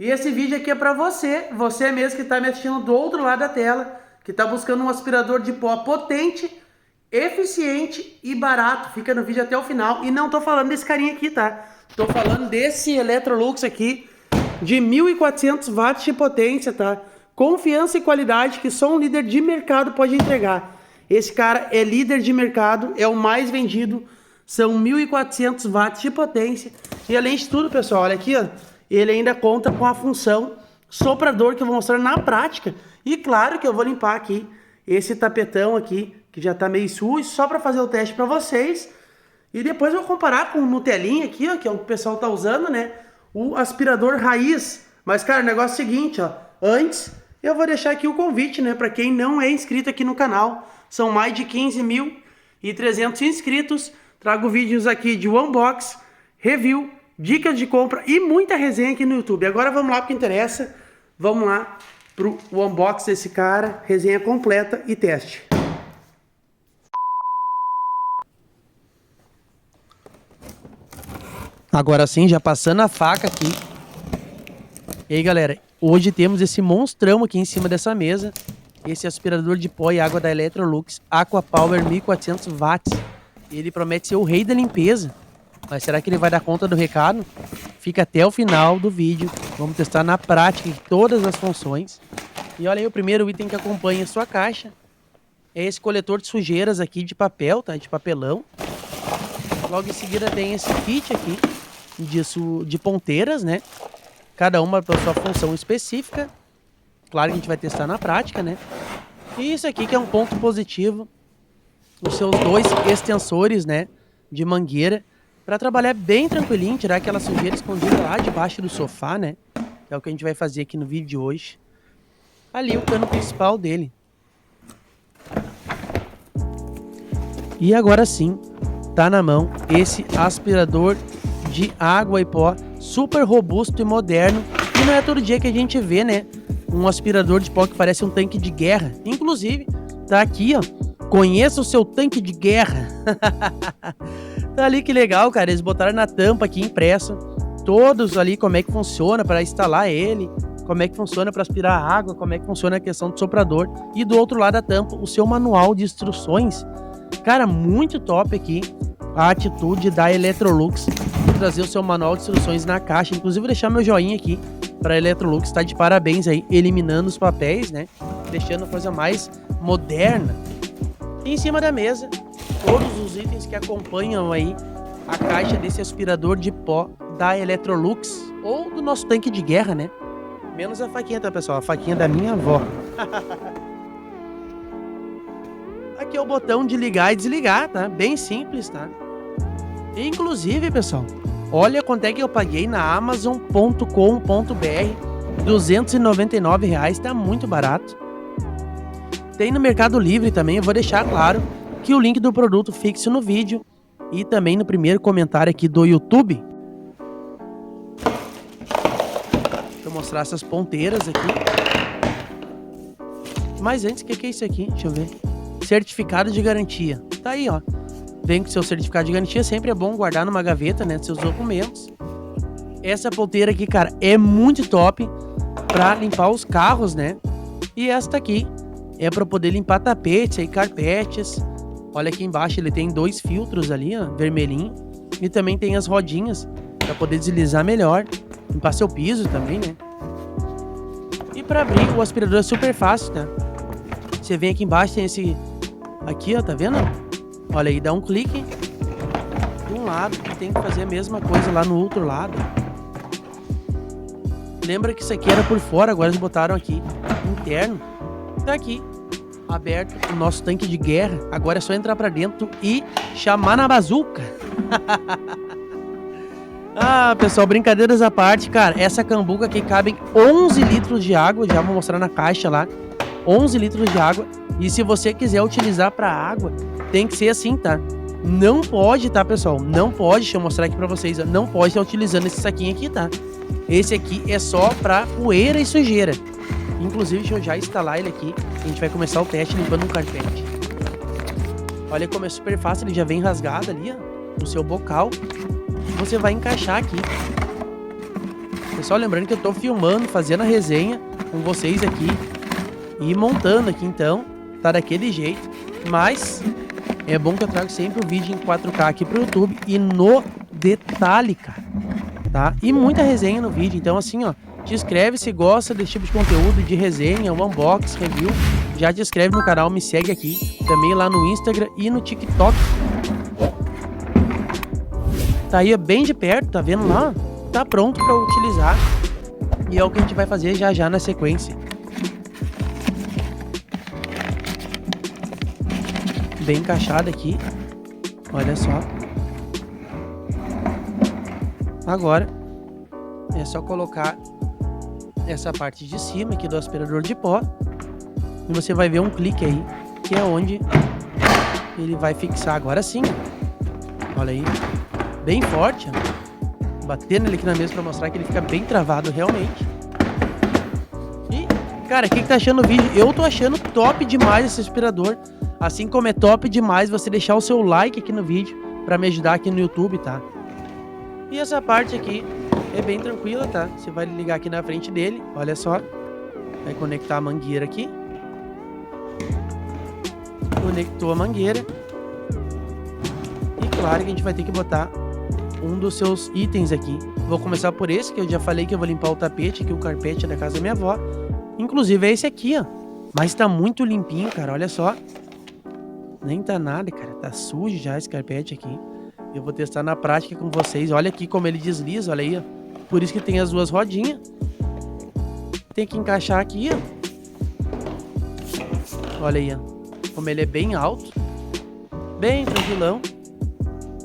E esse vídeo aqui é para você mesmo que está me assistindo do outro lado da tela, que está buscando um aspirador de pó potente, eficiente e barato. Fica no vídeo até o final. E não tô falando desse carinha aqui, tá? Tô falando desse Electrolux aqui, de 1.400 watts de potência, tá? Confiança e qualidade que só um líder de mercado pode entregar. Esse cara é líder de mercado, é o mais vendido. São 1.400 watts de potência. E além de tudo, pessoal, olha aqui, ó. Ele ainda conta com a função soprador que eu vou mostrar na prática. E claro que eu vou limpar aqui esse tapetão aqui, que já tá meio sujo, só para fazer o teste para vocês. E depois eu vou comparar com o Nutelinha aqui, ó, que é o que o pessoal tá usando, né? O aspirador raiz. Mas, cara, o negócio é o seguinte, ó. Antes, eu vou deixar aqui o convite, né? Para quem não é inscrito aqui no canal. São mais de 15.300 inscritos. Trago vídeos aqui de unbox, review, dicas de compra e muita resenha aqui no YouTube. Agora vamos lá pro que interessa. Vamos lá pro unbox desse cara, resenha completa e teste. Agora sim, já passando a faca aqui. E aí, galera, hoje temos esse monstrão aqui em cima dessa mesa. Esse aspirador de pó e água da Electrolux Aqua Power 1.400 watts. Ele promete ser o rei da limpeza. Mas será que ele vai dar conta do recado? Fica até o final do vídeo. Vamos testar na prática todas as funções. E olha aí, o primeiro item que acompanha a sua caixa é esse coletor de sujeiras aqui de papel, tá? De papelão. Logo em seguida tem esse kit aqui de ponteiras, né? Cada uma para sua função específica. Claro que a gente vai testar na prática, né? E isso aqui que é um ponto positivo. Os seus dois extensores, né? De mangueira. Para trabalhar bem tranquilinho, tirar aquela sujeira escondida lá debaixo do sofá, né? Que é o que a gente vai fazer aqui no vídeo de hoje. Ali o cano principal dele. E agora sim, tá na mão esse aspirador de água e pó super robusto e moderno. E não é todo dia que a gente vê, né? Um aspirador de pó que parece um tanque de guerra. Inclusive, tá aqui, ó. Conheça o seu tanque de guerra. Tá ali, que legal, cara. Eles botaram na tampa aqui impresso todos ali como é que funciona para instalar ele, como é que funciona para aspirar água, como é que funciona a questão do soprador. E do outro lado da tampa, o seu manual de instruções. Cara, muito top aqui a atitude da Electrolux de trazer o seu manual de instruções na caixa. Inclusive, vou deixar meu joinha aqui para a Electrolux. Tá de parabéns aí, eliminando os papéis, né? Deixando a coisa mais moderna. E em cima da mesa, todos os itens que acompanham aí a caixa desse aspirador de pó da Electrolux, ou do nosso tanque de guerra, né? Menos a faquinha, tá, pessoal? A faquinha da minha avó. Aqui é o botão de ligar e desligar, tá? Bem simples, tá? Inclusive, pessoal, olha quanto é que eu paguei na Amazon.com.br. R$299, tá muito barato. Tem no Mercado Livre também, eu vou deixar claro que o link do produto fixo no vídeo e também no primeiro comentário aqui do YouTube. Deixa eu mostrar essas ponteiras aqui. Mas antes, o que é isso aqui? Deixa eu ver. Certificado de garantia. Tá aí, ó. Vem com seu certificado de garantia, sempre é bom guardar numa gaveta, né, seus documentos. Essa ponteira aqui, cara, é muito top pra limpar os carros, né? E esta aqui é para poder limpar tapetes e carpetes. Olha aqui embaixo, ele tem dois filtros ali, ó, vermelhinho. E também tem as rodinhas para poder deslizar melhor. Limpar seu piso também, né? E para abrir, o aspirador é super fácil, tá? Você vem aqui embaixo, tem esse... Aqui, ó, tá vendo? Olha aí, dá um clique de um lado e tem que fazer a mesma coisa lá no outro lado. Lembra que isso aqui era por fora, agora eles botaram aqui interno. Tá aqui, aberto o nosso tanque de guerra. Agora é só entrar pra dentro e chamar na bazuca. Ah, pessoal, brincadeiras à parte, cara. Essa cambuca aqui cabe 11 litros de água. Já vou mostrar na caixa lá. 11 litros de água. E se você quiser utilizar pra água, tem que ser assim, tá? Não pode, tá, pessoal? Não pode, deixa eu mostrar aqui pra vocês. Não pode estar utilizando esse saquinho aqui, tá? Esse aqui é só pra poeira e sujeira. Inclusive, deixa eu já instalar ele aqui. A gente vai começar o teste limpando um carpete. Olha como é super fácil. Ele já vem rasgado ali, ó, no seu bocal. Você vai encaixar aqui. Pessoal, lembrando que eu tô filmando, fazendo a resenha com vocês aqui e montando aqui, então, tá daquele jeito. Mas é bom que eu trago sempre o vídeo em 4K aqui pro YouTube e no detalhe, cara, tá? E muita resenha no vídeo, então assim, ó, te inscreve se gosta desse tipo de conteúdo de resenha, um unboxing, review. Já te inscreve no canal, me segue aqui, também lá no Instagram e no TikTok. Tá aí bem de perto, tá vendo lá? Tá pronto pra utilizar. E é o que a gente vai fazer já já na sequência. Bem encaixado aqui. Olha só. Agora é só colocar essa parte de cima aqui do aspirador de pó. E você vai ver um clique aí, que é onde ele vai fixar. Agora sim. Olha aí. Bem forte, ó. Batendo ele aqui na mesa pra mostrar que ele fica bem travado realmente. E, cara, o que tá achando do vídeo? Eu tô achando top demais esse aspirador. Assim como é top demais você deixar o seu like aqui no vídeo pra me ajudar aqui no YouTube, tá? E essa parte aqui é bem tranquila, tá? Você vai ligar aqui na frente dele, olha só. Vai conectar a mangueira aqui. Conectou a mangueira. E claro que a gente vai ter que botar um dos seus itens aqui. Vou começar por esse, que eu já falei que eu vou limpar o tapete aqui, o carpete da casa da minha avó. Inclusive é esse aqui, ó. Mas tá muito limpinho, cara, olha só. Nem tá nada, cara. Tá sujo já esse carpete aqui. Eu vou testar na prática com vocês. Olha aqui como ele desliza, olha aí, ó. Por isso que tem as duas rodinhas. Tem que encaixar aqui, ó. Olha aí, ó. Como ele é bem alto. Bem tranquilão.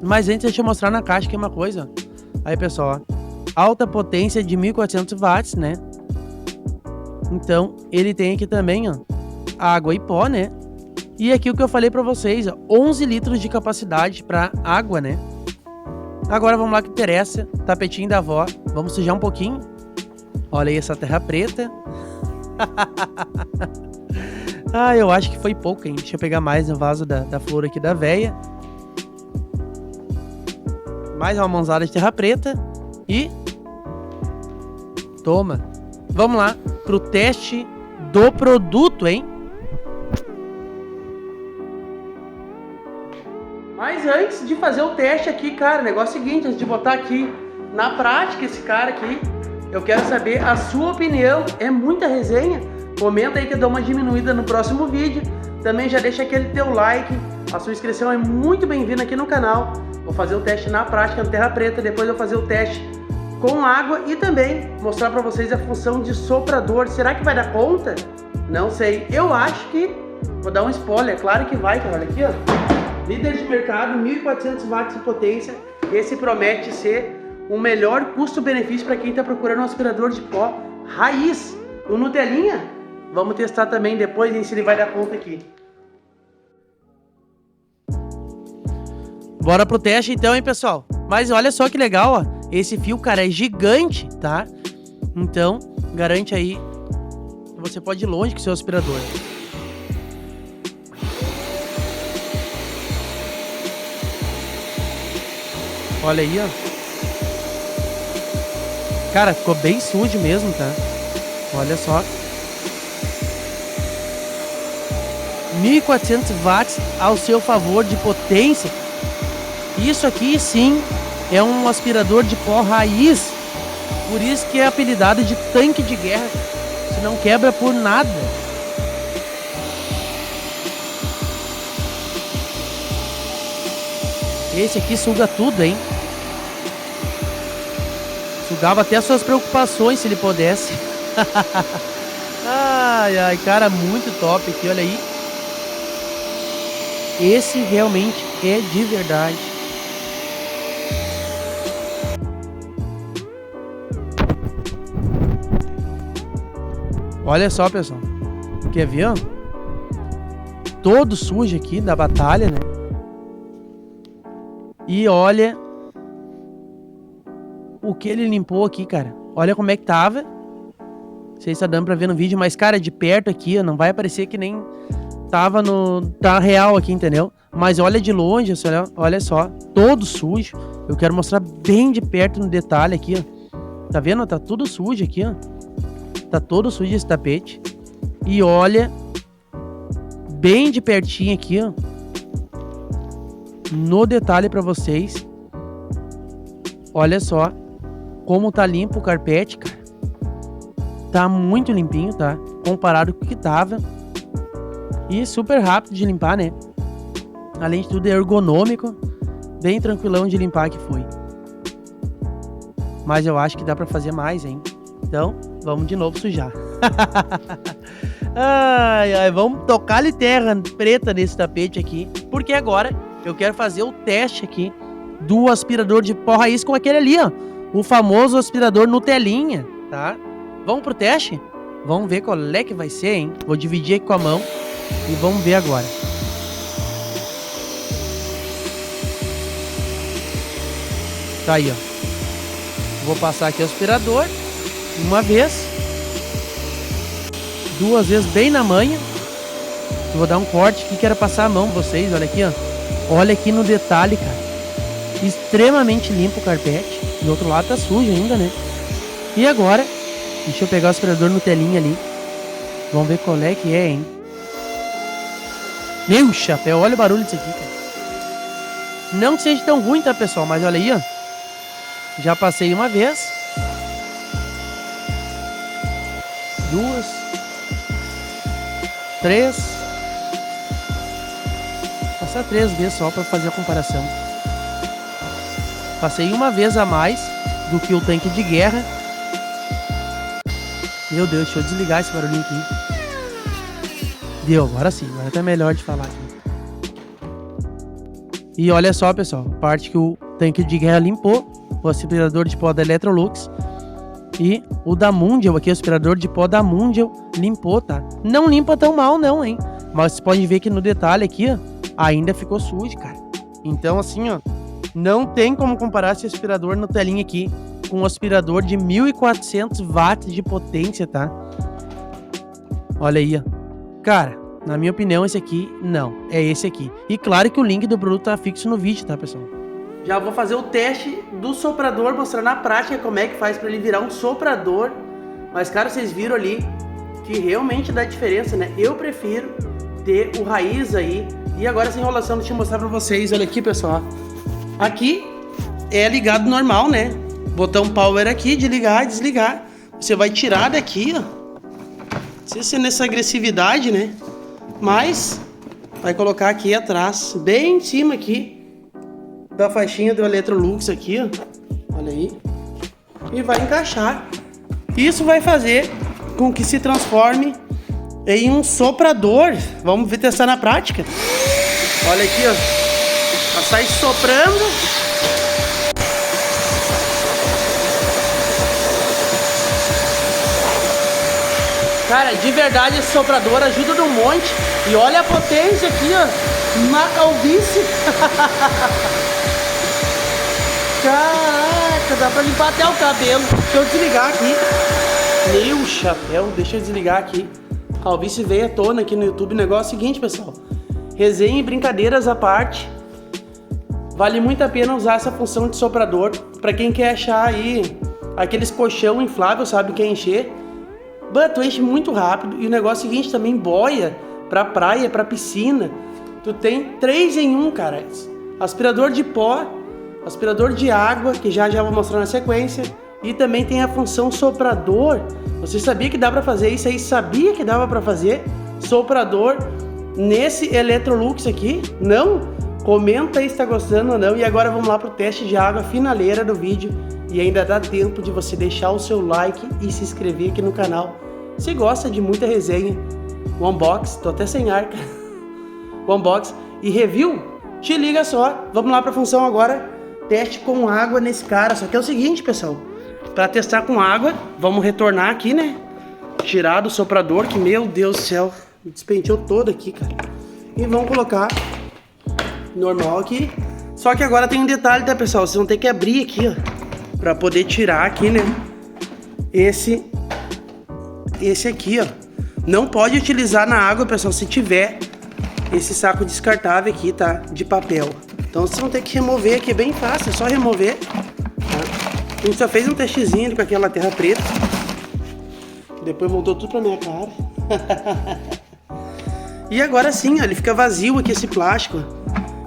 Mas antes deixa eu mostrar na caixa aqui uma coisa. Aí, pessoal, ó. Alta potência de 1400 watts, né? Então, ele tem aqui também, ó, água e pó, né? E aqui o que eu falei pra vocês, ó, 11 litros de capacidade pra água, né? Agora vamos lá que interessa. Tapetinho da avó. Vamos sujar um pouquinho. Olha aí essa terra preta. Ah, eu acho que foi pouco, hein? Deixa eu pegar mais no vaso da flor aqui da véia. Mais uma mãozada de terra preta. E... toma. Vamos lá pro teste do produto, hein? Mas antes de fazer o teste aqui, cara, o negócio é o seguinte, antes de botar aqui na prática esse cara aqui, eu quero saber a sua opinião. É muita resenha? Comenta aí que eu dou uma diminuída no próximo vídeo. Também já deixa aquele teu like. A sua inscrição é muito bem-vinda aqui no canal. Vou fazer o teste na prática no terra preta, depois eu vou fazer o teste com água e também mostrar pra vocês a função de soprador. Será que vai dar conta? Não sei. Eu acho que... vou dar um spoiler, claro que vai, cara. Olha aqui, ó. Líder de mercado, 1400 watts de potência. Esse promete ser o melhor custo-benefício para quem está procurando um aspirador de pó raiz. O Nutelinha, vamos testar também depois, hein, se ele vai dar conta aqui. Bora pro teste então, hein, pessoal. Mas olha só que legal, ó. Esse fio, cara, é gigante, tá? Então, garante aí que você pode ir longe com o seu aspirador. Olha aí, ó. Cara, ficou bem sujo mesmo, tá? Olha só. 1400 watts ao seu favor de potência. Isso aqui, sim, é um aspirador de pó raiz. Por isso que é apelidado de tanque de guerra. Você não quebra por nada. Esse aqui suga tudo, hein? Sugava até as suas preocupações, se ele pudesse. Ai, ai, cara, muito top aqui, olha aí. Esse realmente é de verdade. Olha só, pessoal. Quer ver, ó? Todo sujo aqui da batalha, né? E olha o que ele limpou aqui, cara. Olha como é que tava. Não sei se tá dando pra ver no vídeo, mas, cara, de perto aqui, ó, não vai parecer que nem tava no... tá real aqui, entendeu? Mas olha de longe, olha só. Todo sujo. Eu quero mostrar bem de perto no detalhe aqui, ó. Tá vendo? Tá tudo sujo aqui, ó. Tá todo sujo esse tapete. E olha, bem de pertinho aqui, ó, no detalhe pra vocês. Olha só como tá limpo o carpete, cara. Tá muito limpinho, tá? Comparado com o que tava. E super rápido de limpar, né? Além de tudo, é ergonômico. Bem tranquilão de limpar que foi. Mas eu acho que dá pra fazer mais, hein? Então, vamos de novo sujar. Ai, vamos tocar-lhe terra preta nesse tapete aqui. Porque agora eu quero fazer o teste aqui do aspirador de pó raiz com aquele ali, ó. O famoso aspirador Nutelinha, tá? Vamos pro teste? Vamos ver qual é que vai ser, hein? Vou dividir aqui com a mão e vamos ver agora. Tá aí, ó. Vou passar aqui o aspirador. Uma vez. Duas vezes bem na manha. Eu vou dar um corte aqui, quero passar a mão pra vocês. Olha aqui, ó. Olha aqui no detalhe, cara. Extremamente limpo o carpete. Do outro lado tá sujo ainda, né? E agora, deixa eu pegar o aspirador Nutelinha ali. Vamos ver qual é que é, hein? Meu chapéu, olha o barulho disso aqui, cara. Não que seja tão ruim, tá, pessoal? Mas olha aí, ó. Já passei uma vez. Duas. Três. Passar 3 vezes só para fazer a comparação. Passei uma vez a mais do que o tanque de guerra. Meu Deus, deixa eu desligar esse barulhinho aqui. Deu, agora sim, agora tá melhor de falar aqui. E olha só, pessoal, a parte que o tanque de guerra limpou, o aspirador de pó da Electrolux. E o da Mundial aqui, o aspirador de pó da Mundial, limpou, tá? Não limpa tão mal não, hein? Mas vocês podem ver que no detalhe aqui, ó, ainda ficou sujo, cara. Então assim, ó, não tem como comparar esse aspirador Nutelinha aqui com um aspirador de 1400 watts de potência, tá? Olha aí, ó. Cara, na minha opinião, esse aqui, não. É esse aqui. E claro que o link do produto tá fixo no vídeo, tá, pessoal? Já vou fazer o teste do soprador, mostrar na prática como é que faz pra ele virar um soprador. Mas, cara, vocês viram ali que realmente dá diferença, né? Eu prefiro ter o raiz aí. E agora essa enrolação, deixa eu mostrar pra vocês. Olha aqui, pessoal. Aqui é ligado normal, né? Botão power aqui de ligar e desligar. Você vai tirar daqui, ó. Não sei se é nessa agressividade, né? Mas vai colocar aqui atrás, bem em cima aqui da faixinha do Electrolux aqui, ó. Olha aí. E vai encaixar. Isso vai fazer com que se transforme em um soprador. Vamos ver, testar na prática. Olha aqui, ó. Vai sair soprando. Cara, de verdade esse soprador ajuda um monte. E olha a potência aqui, ó. Na calvície. Caraca, dá pra limpar até o cabelo. Deixa eu desligar aqui. Meu chapéu, deixa eu desligar aqui. Calvície veio à tona aqui no YouTube. O negócio é o seguinte, pessoal. Resenha e brincadeiras à parte. Vale muito a pena usar essa função de soprador. Pra quem quer achar aí aqueles colchão inflável, sabe, quer encher. Tu enche muito rápido. E o negócio é o seguinte, também boia pra praia, pra piscina. Tu tem 3 em 1, cara. Aspirador de pó, aspirador de água, que já vou mostrar na sequência. E também tem a função soprador. Você sabia que dá pra fazer isso aí? Sabia que dava pra fazer soprador nesse Electrolux aqui? Não? Comenta aí se tá gostando ou não. E agora vamos lá pro teste de água finaleira do vídeo. E ainda dá tempo de você deixar o seu like e se inscrever aqui no canal. Se gosta de muita resenha, o unbox, tô até sem ar, cara. O unbox e review, te liga só. Vamos lá pra função agora. Teste com água nesse cara. Só que é o seguinte, pessoal. Pra testar com água, vamos retornar aqui, né? Tirar do soprador, que meu Deus do céu, me despenteou todo aqui, cara. E vamos colocar normal aqui. Só que agora tem um detalhe, tá, pessoal? Vocês vão ter que abrir aqui, ó, pra poder tirar aqui, né? Esse aqui, ó. Não pode utilizar na água, pessoal, se tiver esse saco descartável aqui, tá? De papel. Então vocês vão ter que remover aqui, é bem fácil, é só remover, tá? A gente só fez um testezinho ali com aquela terra preta. Depois voltou tudo pra minha cara. E agora sim, ó, ele fica vazio aqui esse plástico.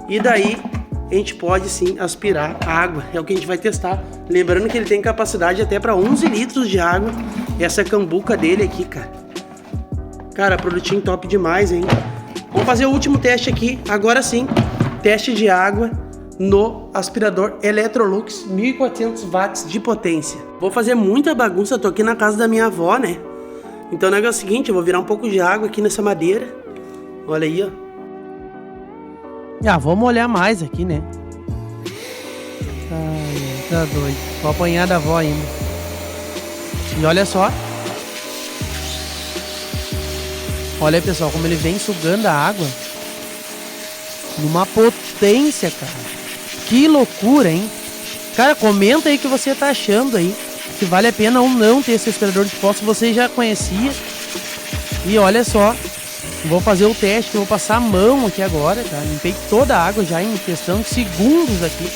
E daí a gente pode sim aspirar água. É o que a gente vai testar. Lembrando que ele tem capacidade até para 11 litros de água. Essa cambuca dele aqui, cara. Cara, produtinho top demais, hein? Vamos fazer o último teste aqui. Agora sim, teste de água no aspirador Electrolux 1400 watts de potência. Vou fazer muita bagunça, tô aqui na casa da minha avó, né? Então o negócio é o seguinte, eu vou virar um pouco de água aqui nessa madeira. Olha aí, ó. Ah, vamos olhar mais aqui, né? Ai, tá doido. Vou apanhar da avó ainda. E olha só. Olha aí, pessoal, como ele vem sugando a água. Numa potência, cara. Que loucura, hein? Cara, comenta aí o que você tá achando aí. Se vale a pena ou não ter esse aspirador de pó, se você já conhecia. E olha só. Vou fazer o teste, vou passar a mão aqui agora, tá? Limpei toda a água já em questão de segundos aqui.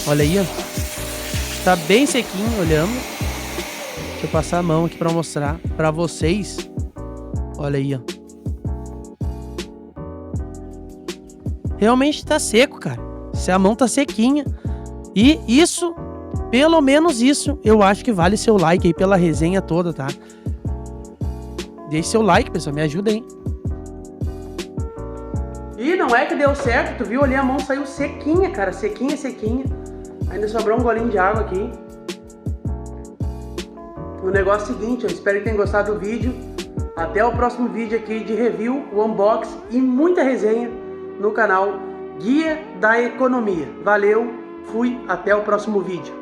Olha aí, ó. Tá bem sequinho, olhando. Deixa eu passar a mão aqui pra mostrar pra vocês. Olha aí, ó. Realmente tá seco, cara. Se a mão tá sequinha. E isso, pelo menos isso, eu acho que vale seu like aí pela resenha toda, tá? Deixe seu like, pessoal, me ajuda aí. E não é que deu certo, tu viu ali, a mão saiu sequinha, cara, sequinha, sequinha. Ainda sobrou um golinho de água aqui. O negócio é o seguinte, eu espero que tenham gostado do vídeo. Até o próximo vídeo aqui de review, o unboxing e muita resenha no canal Guia da Economia. Valeu, fui, até o próximo vídeo.